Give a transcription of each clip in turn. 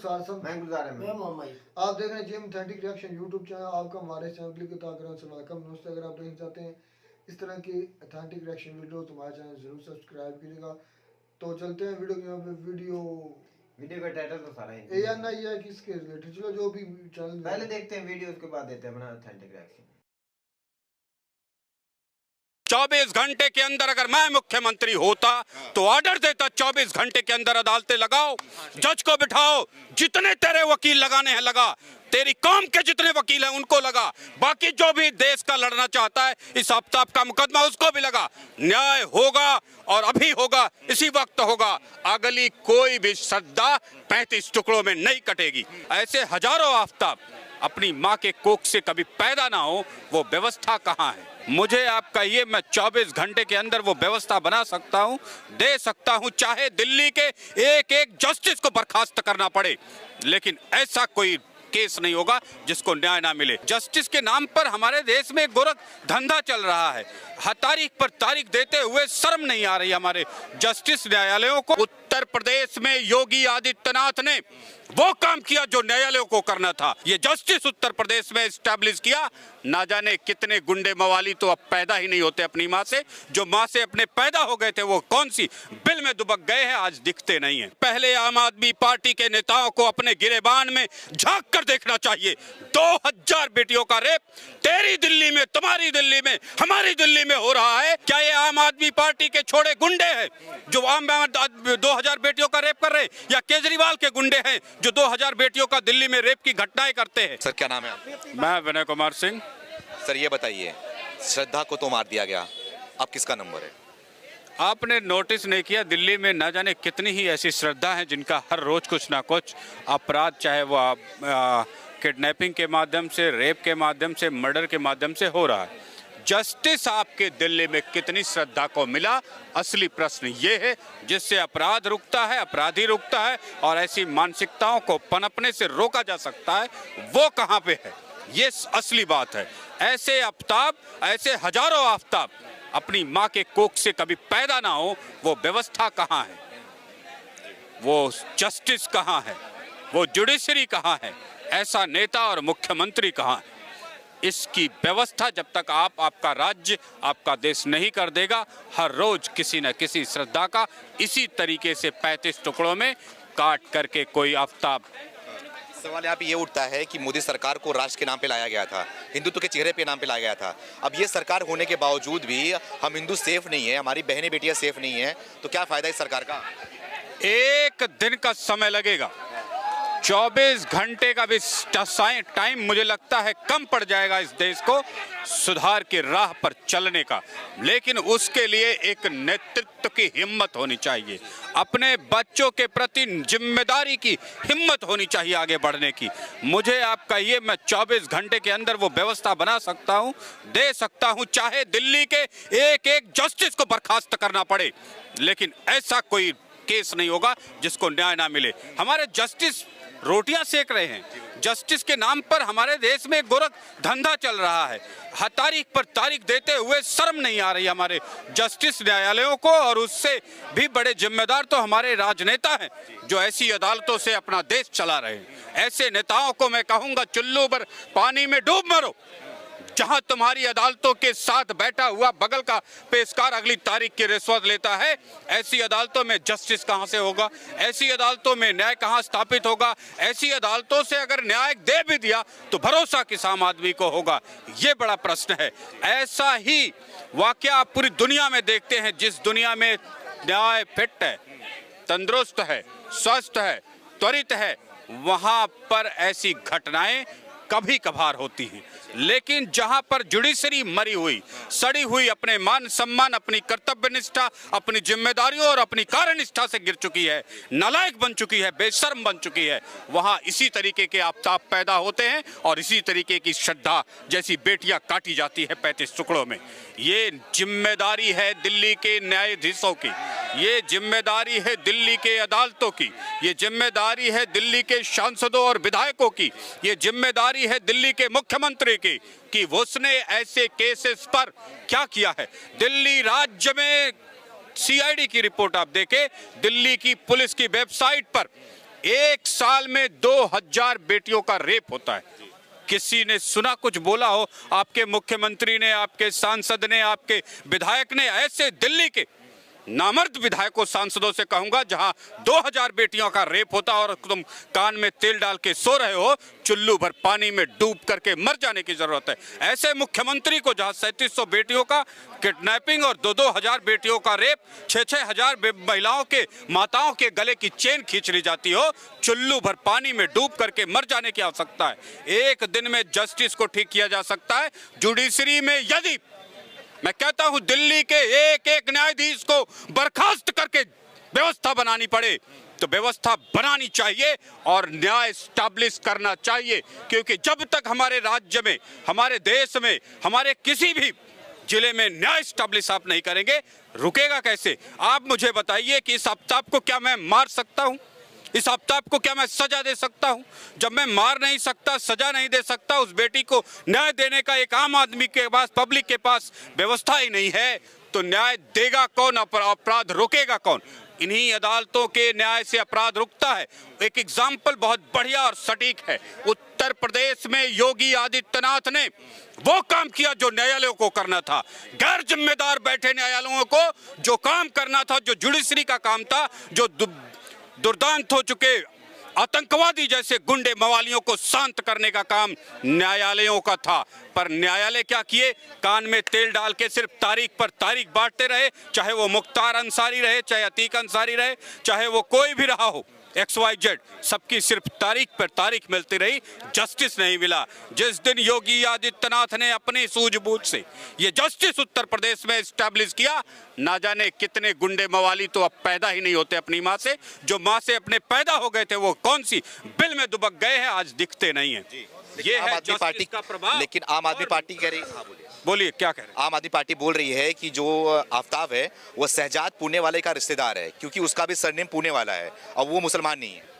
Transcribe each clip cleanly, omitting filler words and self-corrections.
मुख्तार साहब, मैं गुलजार अहमद। मैं मोहम्मद। आप देख रहे हैं JM authentic reaction YouTube channel. आपका हमारे चैनल के ताकत से वेलकम नमस्ते। अगर आप देखना चाहते हैं इस तरह की ऑथेंटिक रिएक्शन वीडियो तो हमारे चैनल जरूर सब्सक्राइब कीजिएगा। तो चलते हैं वीडियो की पे। वीडियो का टाइटल तो सारा ए या ना ये किसके रिलेटेड, चलो जो भी चैनल पहले देखते हैं वीडियो, उसके बाद देते हैं अपना ऑथेंटिक रिएक्शन। 24 घंटे के अंदर अगर मैं मुख्यमंत्री होता तो ऑर्डर देता 24 घंटे के अंदर अदालतें लगाओ, जज को बिठाओ, जितने तेरे वकील लगाने हैं लगा, तेरी कौम के जितने वकील हैं उनको लगा, बाकी जो भी देश का लड़ना चाहता है इस आफ्ताब का मुकदमा उसको भी लगा। न्याय होगा और अभी होगा, इसी वक्त होगा। अगली कोई भी श्रद्धा 35 टुकड़ों में नहीं कटेगी। ऐसे हजारों आफ्ताब अपनी माँ के कोख से कभी पैदा ना हो, वो व्यवस्था कहाँ है? मुझे आप कहिए, मैं 24 घंटे के अंदर वो व्यवस्था बना सकता हूं, दे सकता हूं, चाहे दिल्ली के एक एक जस्टिस को बर्खास्त करना पड़े, लेकिन ऐसा कोई केस नहीं होगा जिसको न्याय ना मिले। जस्टिस के नाम पर हमारे देश में गोरख धंधा चल रहा है। हर तारीख पर तारीख देते हुए शर्म नहीं आ रही हमारे जस्टिस न्यायालयों को। उत्तर प्रदेश में योगी आदित्यनाथ ने वो काम किया जो न्यायालयों को करना था। ये जस्टिस उत्तर प्रदेश में एस्टैब्लिश किया। ना जाने कितने गुंडे मवाली तो अब पैदा ही नहीं होते अपनी माँ से, जो माँ से अपने पैदा हो गए थे वो कौन सी बिल में दुबक गए हैं, आज दिखते नहीं हैं। पहले आम आदमी पार्टी के नेताओं को अपने गिरेबान में झांक कर देखना चाहिए। 2000 बेटियों का रेप तेरी दिल्ली में, तुम्हारी दिल्ली में, हमारी दिल्ली में हो रहा है। क्या ये आम आदमी पार्टी के छोड़े गुंडे हैं जो 2000 बेटियों का रेप कर रहे हैं, या केजरीवाल के गुंडे हैं जो 2000 बेटियों का दिल्ली में रेप की घटनाएं करते हैं? सर क्या नाम है आपका? मैं विनय कुमार सिंह। सर ये बताइए, श्रद्धा को तो मार दिया गया, अब किसका नंबर है? आपने नोटिस नहीं किया, दिल्ली में न जाने कितनी ही ऐसी श्रद्धा हैं जिनका हर रोज कुछ ना कुछ अपराध, चाहे वो किडनैपिंग के माध्यम से, रेप के माध्यम से, मर्डर के माध्यम से हो रहा है। जस्टिस आपके दिल्ली में कितनी श्रद्धा को मिला, असली प्रश्न ये है। जिससे अपराध रुकता है, अपराधी रुकता है और ऐसी मानसिकताओं को पनपने से रोका जा सकता है, वो कहाँ पे है? ये असली बात है। ऐसे आफ्ताब, ऐसे हजारों आफ्ताब अपनी माँ के कोख से कभी पैदा ना हो, वो व्यवस्था कहाँ है? वो जस्टिस कहाँ है? वो जुडिशरी कहाँ है? ऐसा नेता और मुख्यमंत्री कहाँ है? इसकी व्यवस्था जब तक आपका राज्य, आपका देश नहीं कर देगा, हर रोज किसी न किसी श्रद्धा का इसी तरीके से 35 टुकड़ों में काट करके कोई आफ्ताब। सवाल यहाँ पे ये उठता है कि मोदी सरकार को राष्ट्र के नाम पे लाया गया था, हिंदुत्व के चेहरे पे नाम पे लाया गया था। अब ये सरकार होने के बावजूद भी हम हिंदू सेफ नहीं है, हमारी बहनें बेटियां सेफ नहीं है, तो क्या फायदा इस सरकार का? एक दिन का समय लगेगा, 24 घंटे का भी टाइम मुझे लगता है कम पड़ जाएगा इस देश को सुधार की राह पर चलने का। लेकिन उसके लिए एक नेतृत्व की हिम्मत होनी चाहिए, अपने बच्चों के प्रति जिम्मेदारी की हिम्मत होनी चाहिए आगे बढ़ने की। मुझे आप कहिए, मैं 24 घंटे के अंदर वो व्यवस्था बना सकता हूँ, दे सकता हूँ, चाहे दिल्ली के एक एक जस्टिस को बर्खास्त करना पड़े, लेकिन ऐसा कोई केस नहीं होगा जिसको न्याय ना मिले। हमारे जस्टिस रोटियां सेक रहे हैं। जस्टिस के नाम पर हमारे देश में गोरख धंधा चल रहा है। हर तारीख पर तारीख देते हुए शर्म नहीं आ रही हमारे जस्टिस न्यायालयों को। और उससे भी बड़े जिम्मेदार तो हमारे राजनेता हैं जो ऐसी अदालतों से अपना देश चला रहे हैं। ऐसे नेताओं को मैं कहूँगा, चुल्लू पर पानी में डूब मरो। जहां तुम्हारी अदालतों के साथ बैठा हुआ बगल का पेशकार अगली तारीख की रिश्वत लेता है, ऐसी अदालतों में जस्टिस कहां से होगा? ऐसी अदालतों में न्याय कहां स्थापित होगा? ऐसी अदालतों से अगर न्याय दे भी दिया तो भरोसा किस आम आदमी को होगा? ये बड़ा प्रश्न है। ऐसा ही वाकया आप पूरी दुनिया में देखते हैं। जिस दुनिया में न्याय फिट है, तंदुरुस्त है, स्वस्थ है, त्वरित है, वहां पर ऐसी घटनाएं कभी कभार होती हैं। लेकिन जहां पर जुडिशरी मरी हुई, सड़ी हुई, अपने मान सम्मान, अपनी कर्तव्य निष्ठा, अपनी जिम्मेदारियों और अपनी कार्य निष्ठा से गिर चुकी है, नालायक बन चुकी है, बेशर्म बन चुकी है, वहां इसी तरीके के आफ्ताब पैदा होते हैं और इसी तरीके की श्रद्धा जैसी बेटियां काटी जाती है 35 टुकड़ों में। ये जिम्मेदारी है दिल्ली के न्यायाधीशों की, ये जिम्मेदारी है दिल्ली के अदालतों की, ये जिम्मेदारी है दिल्ली के सांसदों और विधायकों की, ये जिम्मेदारी है दिल्ली के मुख्यमंत्री की कि उसने ऐसे केसेस पर क्या किया है। दिल्ली राज्य में सीआईडी की रिपोर्ट आप देखें, दिल्ली की पुलिस की वेबसाइट पर एक साल में 2000 बेटियों का रेप होता है। किसी ने सुना, कुछ बोला हो? आपके मुख्यमंत्री ने, आपके सांसद ने, आपके विधायक ने? ऐसे दिल्ली के नामर्द विधायकों सांसदों से कहूंगा जहां 2000 बेटियों का रेप होता और तुम कान में तेल डाल के सो रहे हो, चुल्लू भर पानी में डूब करके मर जाने की जरूरत है। ऐसे मुख्यमंत्री को जहां 3700 बेटियों का किडनैपिंग और 2-2000 बेटियों का रेप, 6-6 हजार महिलाओं के, माताओं के गले की चेन खींच ली जाती हो, चुल्लू भर पानी में डूब करके मर जाने की आवश्यकता है। एक दिन में जस्टिस को ठीक किया जा सकता है। जुडिशरी में यदि, मैं कहता हूं, दिल्ली के एक एक न्यायाधीश को बर्खास्त करके व्यवस्था बनानी पड़े तो व्यवस्था बनानी चाहिए और न्याय स्टैब्लिश करना चाहिए, क्योंकि जब तक हमारे राज्य में, हमारे देश में, हमारे किसी भी जिले में न्याय स्टैब्लिश आप नहीं करेंगे, रुकेगा कैसे? आप मुझे बताइए कि इस आफ्ताब को क्या मैं मार सकता हूं? इस आफ्ताब को क्या मैं सजा दे सकता हूं? जब मैं मार नहीं सकता, सजा नहीं दे सकता, उस बेटी को न्याय देने का एक आम आदमी के पास, पब्लिक के पास व्यवस्था ही नहीं है, तो न्याय देगा कौन? अपराध रोकेगा कौन? इन्हीं अदालतों के न्याय से अपराध रुकता है। एक एग्जाम्पल बहुत बढ़िया और सटीक है। उत्तर प्रदेश में योगी आदित्यनाथ ने वो काम किया जो न्यायालयों को करना था। गैर जिम्मेदार बैठे न्यायालयों को जो काम करना था, जो जुडिशरी का काम था, जो दुर्दांत हो चुके आतंकवादी जैसे गुंडे मवालियों को शांत करने का काम न्यायालयों का था। पर न्यायालय क्या किए? कान में तेल डाल के सिर्फ तारीख पर तारीख बांटते रहे, चाहे वो मुख्तार अंसारी रहे, चाहे अतीक अंसारी रहे, चाहे वो कोई भी रहा हो, XYZ, सबकी सिर्फ तारीख पर तारीख मिलती रही, जस्टिस नहीं मिला। जिस दिन योगी आदित्यनाथ ने अपनी सूझबूझ से ये जस्टिस उत्तर प्रदेश में स्टैब्लिश किया, ना जाने कितने गुंडे मवाली तो अब पैदा ही नहीं होते अपनी माँ से। जो माँ से अपने पैदा हो गए थे वो कौन सी बिल में दुबक गए हैं, आज दिखते नहीं है। ये है जस्टिस का प्रभाव। लेकिन आम आदमी पार्टी कह रही, बोलिए क्या कह रहे हैं? आम आदमी पार्टी बोल रही है कि जो आफ्ताब है वो शहजाद पुणे वाले का रिश्तेदार है, क्योंकि उसका भी सरनेम पुणे वाला है और वो मुसलमान नहीं है।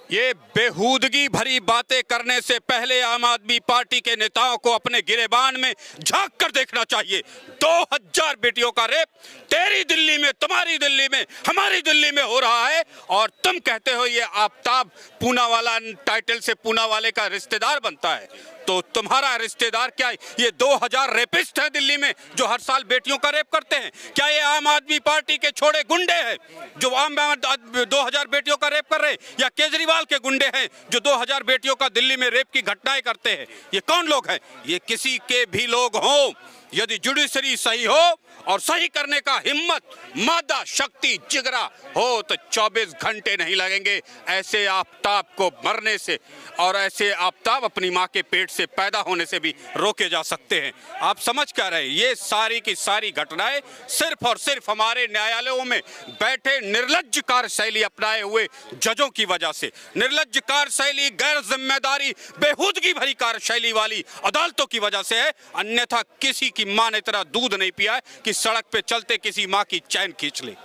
ये बेहूदगी भरी बातें करने से पहले आम आदमी पार्टी के नेताओं को अपने गिरेबान में झांक कर देखना चाहिए। 2000 बेटियों का रेप तेरी दिल्ली में, तुम्हारी दिल्ली में, हमारी दिल्ली में हो रहा है और तुम कहते हो ये आफ्ताब पूना वाला टाइटल से पूना वाले का रिश्तेदार बनता है। तो तुम्हारा रिश्तेदार क्या, ये 2000 रेपिस्ट हैं दिल्ली में जो हर साल बेटियों का रेप करते हैं? क्या ये आम आदमी पार्टी के छोड़े गुंडे हैं जो 2000 बेटियों का रेप कर रहे हैं, या केजरीवाल के गुंडे हैं जो 2000 बेटियों का दिल्ली में रेप की घटनाएं करते हैं? ये कौन लोग हैं? ये किसी के भी लोग हों, यदि जुडिशरी सही हो और सही करने का हिम्मत, मादा शक्ति, जिगरा हो तो 24 घंटे नहीं लगेंगे ऐसे आफ्ताब को मरने से, और ऐसे आफ्ताब अपनी माँ के पेट से पैदा होने से भी रोके जा सकते हैं। आप समझ क्या रहे? ये सारी की सारी घटनाएं सिर्फ और सिर्फ हमारे न्यायालयों में बैठे निर्लज्ज कार्यशैली अपनाए हुए जजों की वजह से, निर्लज्ज कार्यशैली, गैर जिम्मेदारी, बेहूदगी भरी कार्यशैली वाली अदालतों की वजह से है। अन्यथा किसी की मां ने इतना दूध नहीं पिया है कि सड़क पे चलते किसी मां की चैन खींच ले।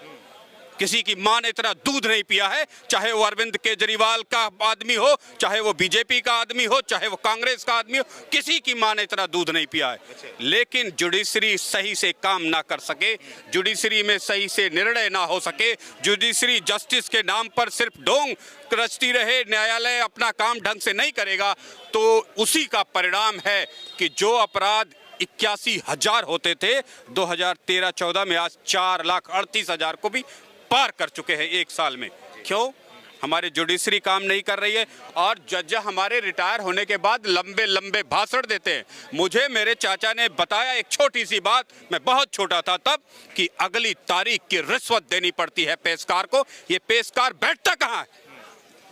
किसी की मां ने इतना दूध नहीं पिया है, चाहे वो अरविंद केजरीवाल का आदमी हो, चाहे वो बीजेपी का आदमी हो, चाहे वो कांग्रेस का आदमी हो, किसी की मां ने इतना दूध नहीं पिया है। लेकिन जुडिशरी सही से काम ना कर सके, जुडिशरी में सही से निर्णय ना हो सके, जुडिशरी जस्टिस के नाम पर सिर्फ ढोंग रचती रहे, न्यायालय अपना काम ढंग से नहीं करेगा, तो उसी का परिणाम है कि जो अपराध 81,000 होते थे 2013-14 में, आज 4,38,000 को भी पार कर चुके हैं एक साल में। क्यों? हमारे जुडिशरी काम नहीं कर रही है और जज हमारे रिटायर होने के बाद लंबे लंबे भाषण देते हैं। मुझे मेरे चाचा ने बताया एक छोटी सी बात, मैं बहुत छोटा था तब, कि अगली तारीख की रिश्वत देनी पड़ती है पेशकार को। ये पेशकार बैठता कहाँ है?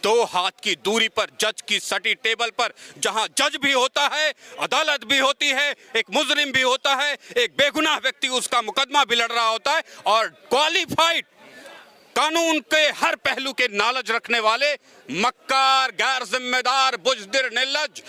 2 हाथ की दूरी पर जज की सटी टेबल पर, जहां जज भी होता है, अदालत भी होती है, एक मुजरिम भी होता है, एक बेगुनाह व्यक्ति उसका मुकदमा भी लड़ रहा होता है, और क्वालिफाइड कानून के हर पहलू के नॉलेज रखने वाले मक्कार, गैर जिम्मेदार, बुजदिल, निर्लज्ज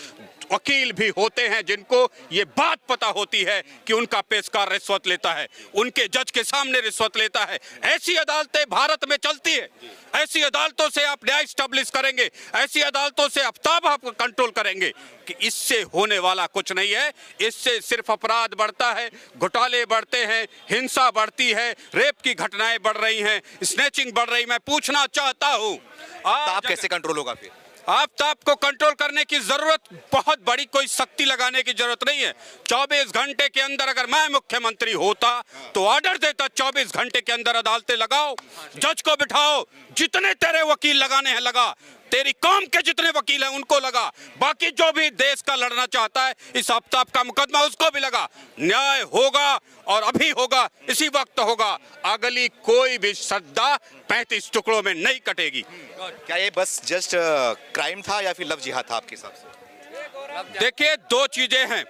वकील भी होते हैं जिनको ये बात पता होती है कि उनका पेशकार रिश्वत लेता है, उनके जज के सामने रिश्वत लेता है। ऐसी अदालतें भारत में चलती है। ऐसी अदालतों से आप न्याय स्टैब्लिश करेंगे, ऐसी अदालतों से आफ्ताब आप कंट्रोल करेंगे कि इससे होने वाला कुछ नहीं है। इससे सिर्फ अपराध बढ़ता है, घोटाले बढ़ते हैं, हिंसा बढ़ती है, रेप की घटनाएं बढ़ रही हैं, स्नैचिंग बढ़ रही। मैं पूछना चाहता हूं आफ्ताब कैसे कंट्रोल होगा फिर? आफ्ताब को कंट्रोल करने की जरूरत, बहुत बड़ी कोई शक्ति लगाने की जरूरत नहीं है। 24 घंटे के अंदर अगर मैं मुख्यमंत्री होता तो ऑर्डर देता, 24 घंटे के अंदर अदालतें लगाओ, जज को बिठाओ, जितने तेरे वकील लगाने हैं लगा, तेरी कौम के जितने वकील हैं उनको लगा, बाकी जो भी देश का लड़ना चाहता है इस आफ्ताब का मुकदमा उसको भी लगा। न्याय होगा और अभी होगा, इसी वक्त होगा। अगली कोई भी श्रद्धा 35 टुकड़ों में नहीं कटेगी। क्या ये बस जस्ट क्राइम था या फिर लव जिहाद था आपके हिसाब से? देखिए, दो चीजें हैं।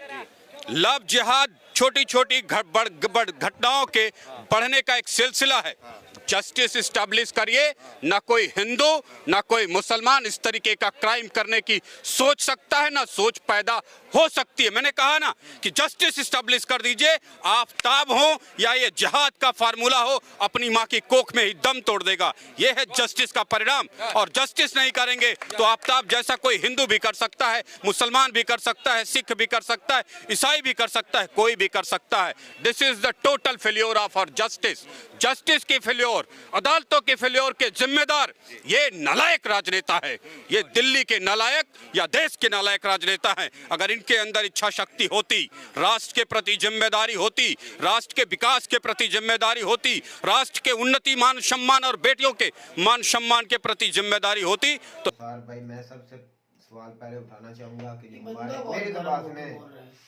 लव जिहाद छोटी छोटी घटनाओं के बढ़ने का एक सिलसिला है। जस्टिस स्टैब्लिश करिए, ना कोई हिंदू ना कोई मुसलमान इस तरीके का क्राइम करने की सोच सकता है, ना सोच पैदा हो सकती है। मैंने कहा ना कि जस्टिस स्टैब्लिश कर दीजिए। आफ्ताब हो या ये जिहाद का फार्मूला हो, अपनी माँ की कोख में ही दम तोड़ देगा। ये है जस्टिस का परिणाम। और जस्टिस नहीं करेंगे तो आफ्ताब जैसा कोई हिंदू भी कर सकता है, मुसलमान भी कर सकता है, सिख भी कर सकता है, ईसाई भी कर सकता है, कोई भी कर सकता है। This is the total failure of our justice. Justice की फेल्योर, अदालतों के फेल्योर के जिम्मेदार ये नालायक राजनेता है। ये दिल्ली के नालायक या देश के नालायक राजनेता हैं। अगर इनके अंदर इच्छा शक्ति होती, राष्ट्र के प्रति जिम्मेदारी होती, राष्ट्र के विकास के प्रति जिम्मेदारी होती, राष्ट्र के उन्नति, मान सम्मान और बेटियों के मान सम्मान के प्रति जिम्मेदारी होती तो भाई मैं सबसे सवाल पहले उठाना चाहूंगा कि मेरे तो बात में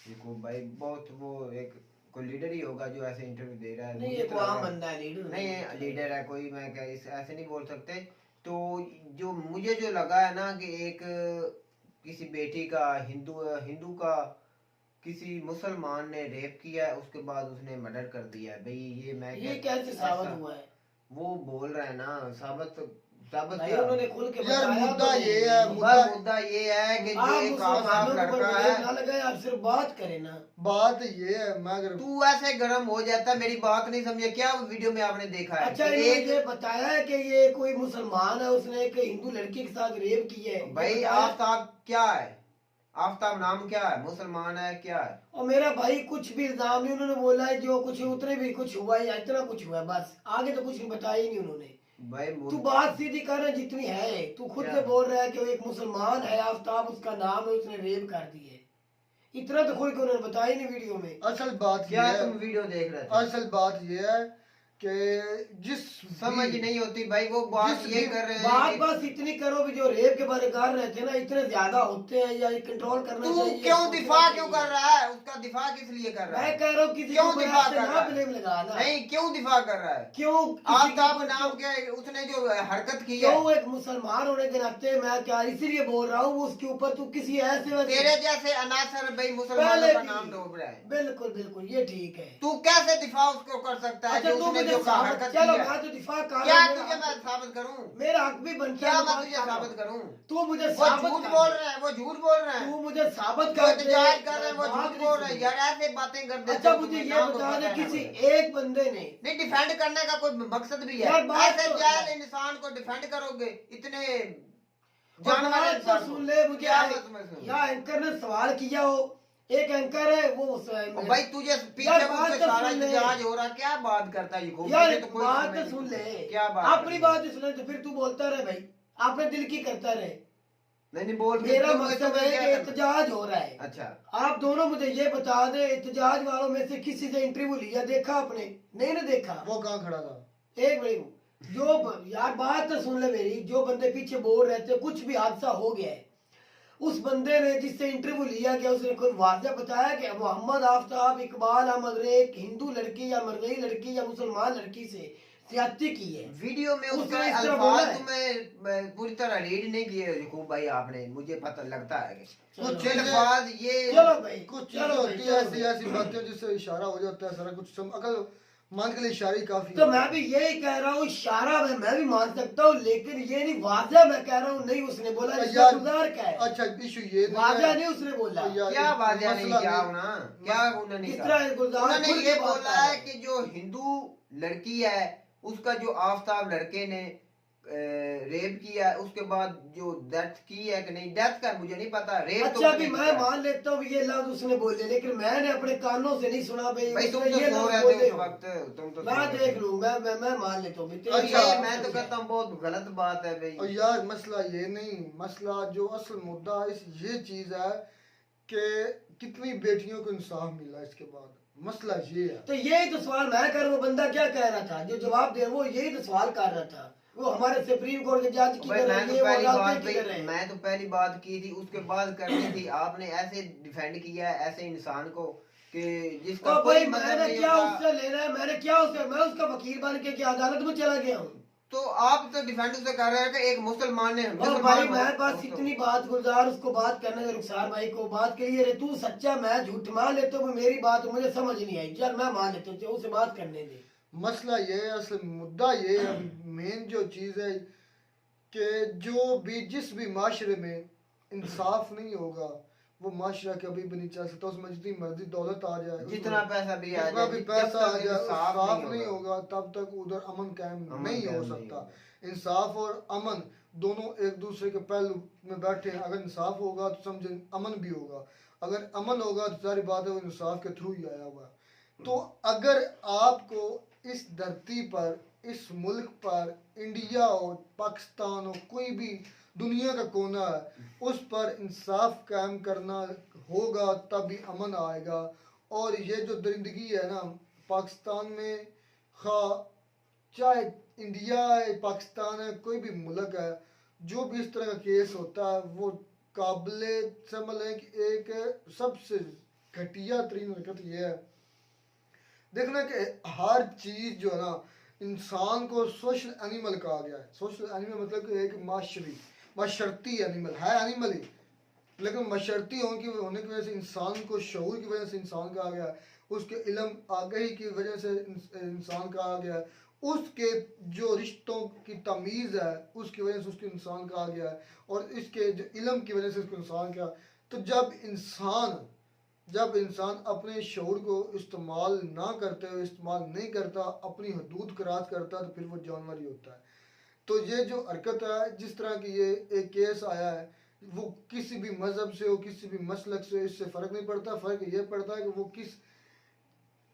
याकूब भाई बहुत वो एक कोई लीडर ही होगा जो ऐसे इंटरव्यू दे रहा है। नहीं, ये आम बंदा है, लीडर नहीं, लीडर है कोई, मैं क्या ऐसे नहीं बोल सकते। तो जो मुझे जो लगा है ना कि एक किसी बेटी का हिंदू का किसी मुसलमान ने रेप किया है, उसके बाद उसने मर्डर कर दिया है। भाई ये कैसे साबित हुआ है? वो बोल रहे हैं ना, साबित उन्होंने खुल के यार बताया। मुद्दा ये है, मुद्दा ये है कि जो एक आसाम लड़का है ना लगाए, आप सिर्फ बात करें ना। बात ये है, मैं अगर तू ऐसे गर्म हो जाता, मेरी बात नहीं समझे क्या? वीडियो में आपने देखा है। अच्छा, ये बताया है कि ये कोई मुसलमान है, उसने एक हिंदू लड़की के साथ रेप किया है। भाई आफ्ताब क्या है? आफ्ताब नाम क्या है? मुसलमान है क्या है? और मेरा भाई कुछ भी इल्जाम नहीं, उन्होंने बोला है जो कुछ उतने भी कुछ हुआ है, इतना कुछ हुआ है, बस आगे तो कुछ बताया ही नहीं उन्होंने। भाई तू बात सीधी कर रहा है जितनी है, तू खुद से बोल रहा है कि वो एक मुसलमान है, आफ्ताब उसका नाम है, उसने रेप कर दी है। इतना तो कोई को उन्होंने बताया ही नहीं वीडियो में। असल बात क्या ये है, तुम वीडियो देख रहे थे? असल बात ये है कि जिस समझ नहीं होती भाई, वो बात ये कर रहे हैं बात बस इतनी करो भी जो रेप के बारे कर रहे थे ना, इतने ज्यादा होते हैं या कंट्रोल करना तू चाहिए। क्यों दिफा क्यों कर रहा है? उसका दिफा किस लिए कर रहा है? मैं कह रहा हूँ किसी क्यों को दिफा से कर ना रहा है? ब्लेम लगाना। नहीं, क्यों दिफा कर रहा है? क्यों आफ्ताब नाम क्या है? उसने जो हरकत की है, क्यों एक मुसलमान होने के नाते मैं क्या इसीलिए बोल रहा हूँ, उसके ऊपर तू किसी ऐसे तेरे जैसे अनासर भाई मुसलमानों का नाम डूब रहा है। बिल्कुल बिल्कुल ये ठीक है। तू कैसे दिफा उसको कर सकता है? अच्छा, जो तू उसने मुझे जो हरकत की चलो है। मैं तो दिफा कर क्या रहा हूं, तुझे मैं साबित करूं? मेरा हक भी बनता क्या है। मैं तुझे साबित करूं? तू मुझे वो साबित झूठ कर। बोल रहा है, वो झूठ बोल रहा है। तू मुझे साबित जो कर एहतजाज कर रहे हैं वो झूठ बोल रहे हैं। यार ऐसे बातें कर देते अच्छा हो, मुझे तुम्हें ये नाम तो बता पता दे, है किसी ना। एक बंदे ने नहीं, डिफेंड करने का कोई मकसद भी है? यार बात ऐसे तो- जाहिल इंसान को डिफेंड करोगे? इतने जानवर बात तो इंसान सुन को। ले मुझे। क्या बात मैं सुन? या एंकर ने सवाल किया हो, एक एंकर है वो और भाई तुझे पीछे यार मुझसे बात तो सारा सुन ले। इंतजाज हो रहा, क्या बात करता है ये? यार तो कोई बात समझ तो नहीं सुन ले, क्या बात अपनी बात सुन ले तो फिर तू बोलता रहे भाई, आपने दिल की करता रहे। नहीं बोल। मेरा मकसद है कि एहतजाज हो रहा है। अच्छा, आप दोनों मुझे ये बता दे, एहतजाज वालों में से किसी से इंटरव्यू लिया देखा आपने? नहीं ना देखा। वो कहाँ खड़ा था? एक मिनट, यार बात तो सुन ले मेरी। जो बंदे पीछे बोल रहे थे कुछ भी हादसा हो गया है, उस बंदे ने जिससे इंटरव्यू लिया गया उसने कोई वाजह बताया कि मोहम्मद आफ्ताब इकबाल अहमद ने एक हिंदू लड़की या मरगई लड़की या मुसलमान लड़की से ज्यादती की है? वीडियो में उसने उसके इस तरह बोला अल्फाज है। तुम्हें पूरी तरह रीड नहीं किए याकूब भाई आपने, मुझे पता लगता है कि चलो। कुछ अल्फाज ये चलो भाई, कुछ चलो चीजें भाई, होती चलो है ऐसी भाई। ऐसी बातें जिससे इशारा हो जाता है सारा कुछ। अगर मान के लिए इशारे ही काफी तो है। मैं भी यही कह रहा हूँ, इशारा मैं भी मान सकता हूँ, लेकिन ये नहीं वाजा मैं कह रहा हूँ नहीं उसने बोला, इसका यार, गुजार क्या है, अच्छा इशू ये नहीं वाजा है नहीं उसने बोला। यार, क्या बाजा नहीं, मसला क्या नहीं- होना, क्या उन्होंने किस कहा? तरह गुजार उन्होंने खुद ये की बात बोला कर रहे है हैं। कि जो हिंदू लड़की है उसका जो आफ्ताब लड़के ने रेप किया है, उसके बाद जो डेथ की है कि नहीं, डेथ का मुझे नहीं पता, रेप अच्छा उसने भी मैं किया है। मान लेता हूँ ये लफ्ज उसने बोले, लेकिन मैंने अपने कानों से नहीं सुना भाई भाई तुम उसने तो ये सो लफ्ज रहे थे बोले उस हो। वक्त, तुम तो सो मैं रहे देख थे। लूँ, मैं मान लेता हूँ और तेरी ये बात मैं तो सही है। कहता हूँ बहुत गलत बात है भाई। और यार मसला ये नहीं, मसला जो असल मुद्दा इस ये चीज है कि कितनी बेटियों को इंसाफ मिला इसके बाद, मसला ये है। तो यही तो सवाल मैं कर, वो बंदा क्या कह रहा था जो जवाब दे, वो यही तो सवाल कर रहा था, वो हमारे सुप्रीम कोर्ट के जज की भाई तरह मैं तो ये वो पहली अदालतें बात की तरह भाई, है। मैं तो पहली बात की थी, उसके बाद करनी थी। आपने ऐसे डिफेंड किया है ऐसे इंसान को कि जिसका और कोई भाई मतलब मैंने नहीं क्या होता। उससे लेना है, मैंने क्या उससे, मैं उसका वकील बन के क्या अदालत में चला गया हूँ? तो आप तो डिफेंड उससे कर रहे हैं कि एक मुसलमान ने और भाई मैं बस मुसलमान- इतनी बात गुजार उसको बात करने दे, रुखसार भाई को बात करिए, रे तू सच्चा मैं झूठ, मान लेते हो मेरी बात मुझे समझ नहीं आई, चल मैं मान लेता हूँ, उसे बात करने दे। मसला ये है, असल मुद्दा ये है, मेन जो चीज़ है कि जो भी जिस भी माशरे में इंसाफ नहीं होगा वो माशरा कभी भी नहीं चल सकता, उसमें जितनी मर्जी दौलत आ जाए, जितना पैसा भी आ जितना जाए, भी जब पैसा आ तक जाए, इंसाफ साफ नहीं होगा तब तक उधर अमन कायम अमन नहीं कायम हो नहीं सकता। होगा। इंसाफ और अमन दोनों एक दूसरे के पहलू में बैठे हैं। अगर इंसाफ होगा तो समझे अमन भी होगा, अगर अमन होगा तो सारी बात है वो इंसाफ के थ्रू ही आया हुआ है। तो अगर आपको इस धरती पर, इस मुल्क पर, इंडिया हो, पाकिस्तान हो, कोई भी दुनिया का कोना है, उस पर इंसाफ कायम करना होगा तभी अमन आएगा। और ये जो दरिंदगी है ना पाकिस्तान में, खा चाहे इंडिया है, पाकिस्तान है, कोई भी मुल्क है, जो भी इस तरह का केस होता है वो काबिले समझ लें कि एक सबसे घटिया तरीन हरकत ये है। देखना कि हर चीज़ जो है ना, इंसान को सोशल एनिमल कहा गया है। सोशल एनिमल मतलब कि एक माशरती एनिमल है, एनिमल ही, लेकिन मशर्ती होने की वजह से इंसान को शऊर की वजह से इंसान कहा गया है, उसके इल्म आगाही की वजह से इंसान कहा गया है, उसके जो रिश्तों की तमीज़ है उसकी वजह से उसको इंसान कहा गया है, और इसके जो इल्म की वजह से उसको इंसान कहा। तो जब इंसान अपने शऊर को इस्तेमाल ना करते हुए, इस्तेमाल नहीं करता, अपनी हदूद क्रॉस करता, तो फिर वो जानवर ही होता है। तो ये जो हरकत है, जिस तरह की ये एक केस आया है, वो किसी भी मज़हब से हो, किसी भी मसलक से, इससे फ़र्क नहीं पड़ता। फ़र्क ये पड़ता है कि वो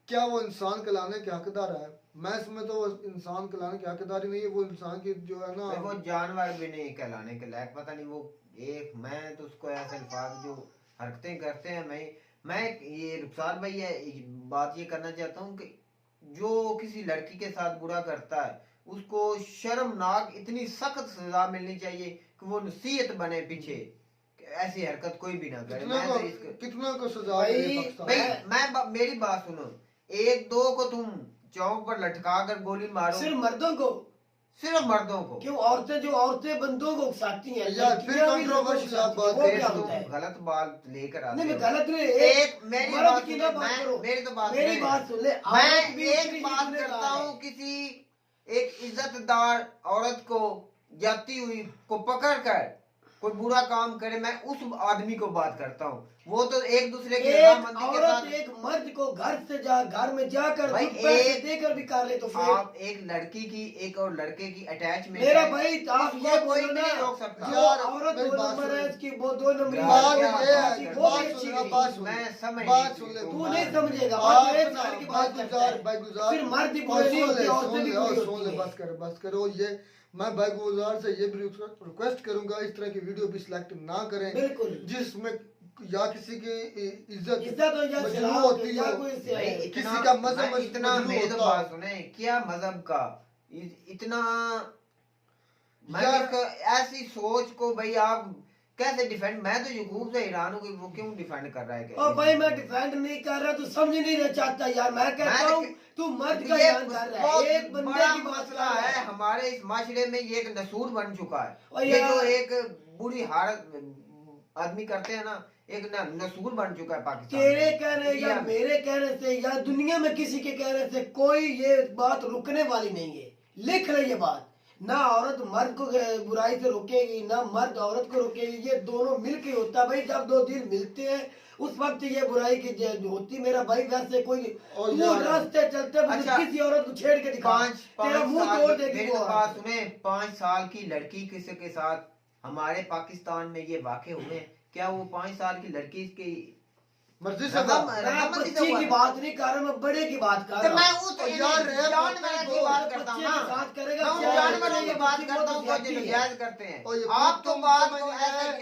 क्या वो इंसान कहलाने के हकदार है। मैं समझता हूँ वो इंसान कहलाने के हकदार ही नहीं है, वो इंसान की जो है ना, भाई वो जानवर भी नहीं कहलाने के लायक, पता नहीं वो एक, मैं तो उसको ऐसे अल्फाज जो हरकतें करते हैं, मैं ये रुखसार भाई है बात ये करना चाहता हूँ कि जो किसी लड़की के साथ बुरा करता है उसको शर्मनाक इतनी सख्त सजा मिलनी चाहिए कि वो नसीहत बने पीछे, ऐसी हरकत कोई भी ना करे। मैं तो इसको कितना को सजा भाई- मिली पाकिस्तान में? मेरी बात सुनो, एक दो को तुम चौक पर लटका कर गोली मारो, सिर्फ मर्दों को सिर्फ मर्दों को, क्यों? औरतें बंदों को उकसाती हैं, यार, फिर लड़कियां भी लोगों को controversial आप उकसाती हैं, बात वो करें क्या तुम होता है? गलत बात लेकर आते नहीं हो। गलत नहीं, एक मेरी मर्द बात की सुनो, ना बात करो, मेरी तो बात मेरी सुनो। बात सुन ले। मैं औरत भी एक इतनी बात जिम्मेदार करता है। हूँ, किसी एक इज्जतदार औरत को जाती हुई को पकड़ कर कोई बुरा काम करे, मैं उस आदमी को बात करता हूँ। वो तो एक दूसरे की एक रजामंदी के औरत साथ, एक मर्द को घर में जाकर भाई खुद पैसे एक- देकर भी कर ले तो फिर आप एक लड़की की एक और लड़के की अटैचमेंट मेरा भाई आप इसको ये कोई बोलो भी ना, नहीं रोक सकता। जो यार, औरत मेरी 2 बात नंबर है सुनो। उसकी वो 2 नंबरी यार, बात यार, ये बात है, कर- वो बात भी अच्छी सुन, गई। बात सुन, मैं समझ बात नहीं सुन ले, सकती। तू नहीं समझेगा, बात आप एक ना, साल की बात करता है। भाई गुजार फिर मर्द ही और बुरे नहीं सुन होते, ले, औरतें सुन भी ले, बुरी और सुन होती ले, हैं। बस करो। ये मैं भाई गुजार से ये भी रिक्वेस्ट करूंगा, इस तरह की वीडियो भी सिलेक्ट ना करें बिल्कुल। जिसमें या किसी की इज्जत इज्जत हो या मजरूह शराब होती या हो, कोई से भाई है। इतना- किसी का मजहब मैं इतना मजरूह मेरे तो होता बात सुने, क्या मजहब का इतना, मैं यार- इसको ऐसी सोच को भाई आप कैसे डिफेंड, मैं तो यूकूब से हैरान हूँ कि वो क्यों डिफेंड कर रहा है। और भाई मैं डिफेंड नहीं कर रहा, तू समझ नहीं रहा चाहता यार, मैं कहता मैं- हूँ तू मर्द का ये बयान कर रहा बहुत है, एक बंदे बड़ा की बात कर मसला रहा है है। हमारे इस माशरे में, ये एक नसूर बन चुका और है। ये यार- जो एक बुरी हालत आदमी करते हैं ना, एक नसूल बन चुका है पाकिस्तान तेरे में। कहने या या मेरे कहने से या दुनिया में किसी के कहने से कोई ये बात रुकने वाली नहीं है। लिख ले ये बात, ना औरत मर्द को बुराई से रोकेगी, ना मर्द औरत को रोकेगी, ये दोनों मिलके होता है भाई। जब दो दिल मिलते हैं उस वक्त ये बुराई की जो होती मेरा भाई। वैसे कोई और तू यार- रास्ते चलते हुए अच्छा, किसी औरत को छेड़ के दिखा, तेरा मुंह साल तोड़ की- देगी मेरी वो तो औरत। बात सुने, 5 साल की लड़की किसी के साथ हमारे पाकिस्तान में ये वाक़े हुए हैं, क्या वो 5 साल की लड़की की मर्जी से रज़ा- बात- मैं रज़ामंदी से बच्ची हुआ की है? बात नहीं कर रहा, मैं बड़े की बात कर तो रहा मैं हूँ। उस और यार रेप जानवर की बात करता हूँ ना, बच्चे के साथ करेगा मैं उन क्या? जानवरों की बात बच्ची करता हूँ बहुत जो ज्यादती है। नजायज करते हैं। और ये आप तो तुम बात समझ को रहे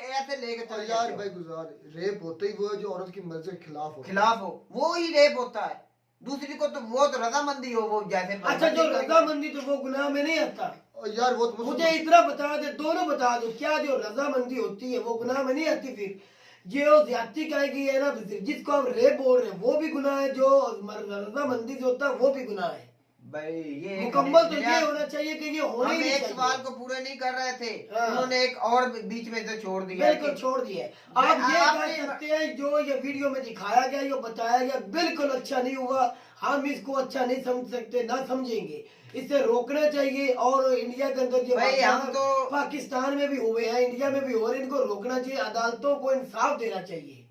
ऐसे लेके और चले यार जाते भाई हो। गुजार, रेप होते ही वो है जो औरत की मर्जी के खिलाफ हो। खिलाफ हो, वो ही रेप होता है। दूसरी को तो वो तो रजामंदी हो, वो जैसे अच्छा जो रजामंदी तो वो गुनाह में नहीं आता। और यार वो तो मुझे इतना बता दे, दोनों बता दो, क्या जो रजामंदी होती है वो गुनाह में नहीं आती? फिर जो ज्यादती कहेगी है ना, जिसको हम रेप बोल रहे हैं वो भी गुनाह है, जो रजामंदी से होता है वो भी गुनाह है। भाई ये मुकम्मल तो ये होना चाहिए कि ये होना हम ही नहीं एक सवाल चाहिए। को पूरे नहीं कर रहे थे, हाँ। उन्होंने एक और बीच में से छोड़ दिया बिल्कुल कि छोड़ दिए। आप ये आपने- कह सकते हैं जो ये वीडियो में दिखाया गया, ये बताया गया, बिल्कुल अच्छा नहीं हुआ। हम इसको अच्छा नहीं समझ सकते, ना समझेंगे। इसे रोकना चाहिए। और इंडिया के अंदर ये भाई हम वाक़यात तो पाकिस्तान में भी हुए हैं, इंडिया में भी हो रहे हैं, इनको रोकना चाहिए। अदालतों को इंसाफ देना चाहिए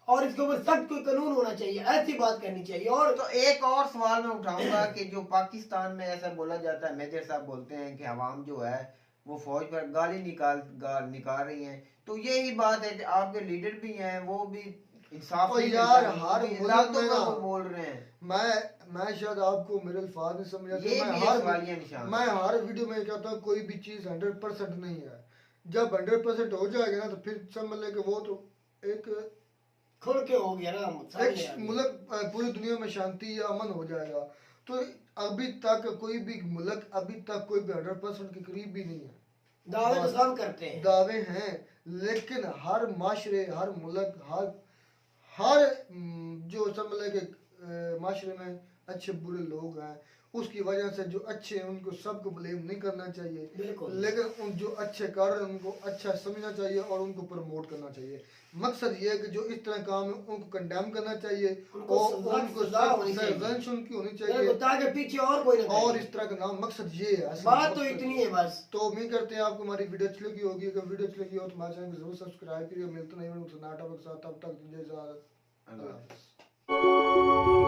और इसके ऊपर सख्त कोई कानून होना चाहिए, ऐसी बात करनी चाहिए। और तो एक और सवाल मैं उठाऊंगा कि जो पाकिस्तान में ऐसा बोला जाता है, मेजर साहब बोलते हैं कि अवाम जो है वो फौज पर गाली निकाल रही हैं, तो यही बात है कि आपके लीडर भी हैं, वो भी इंसाफ और नहीं यार मिलता, हर वो भी मुल्क अदालतों में का ना- वो बोल रहे हैं। मैं शायद आपको मेरे अल्फाज नहीं समझ आते। ये मैं भी एक हर सवालिया निशान मैं है। हर वीडियो में कहता हूँ कोई भी चीज 100% नहीं है। जब 100% हो जाएगा ना तो फिर समझ ले कि वो तो एक खुल के हो गया ना, सामने आ एक गया। मुल्क पूरी दुनिया में शांति या अमन हो जाएगा। तो अभी तक कोई भी मुल्क अभी तक कोई भी 100% के करीब भी नहीं है। दावे तो सब करते हैं। दावे हैं, लेकिन हर माशरे, हर मुल्क, हर जो समझ ले कि माशरे में अच्छे बुरे लोग हैं, उसकी वजह से जो अच्छे हैं उनको सबको ब्लेम नहीं करना चाहिए, बिल्कुल। लेकिन उन जो अच्छे कर रहे हैं उनको अच्छा समझना चाहिए और उनको प्रमोट करना चाहिए। मकसद ये है कि जो इस तरह काम है उनको कंडेम करना चाहिए उनको और सजा- उनको सजा होनी चाहिए। रवेंश उनकी होनी बिल्कुल, चाहिए ताकि पीछे और कोई ना और करे। इस तरह का नाम मकसद ये है। असल बात तो मकसद इतनी ये है बस। तो उम्मीद करते हैं आपको हमारी वीडियो अच्छी लगी होगी। अगर वीडियो अच्छी लगी हो तो हमारे चैनल को जरूर सब्सक्राइब करिए। मिलते नहीं के साथ, तब तक दीजिए इजाजत। अल्लाह अल्लाह हाफ़िज़।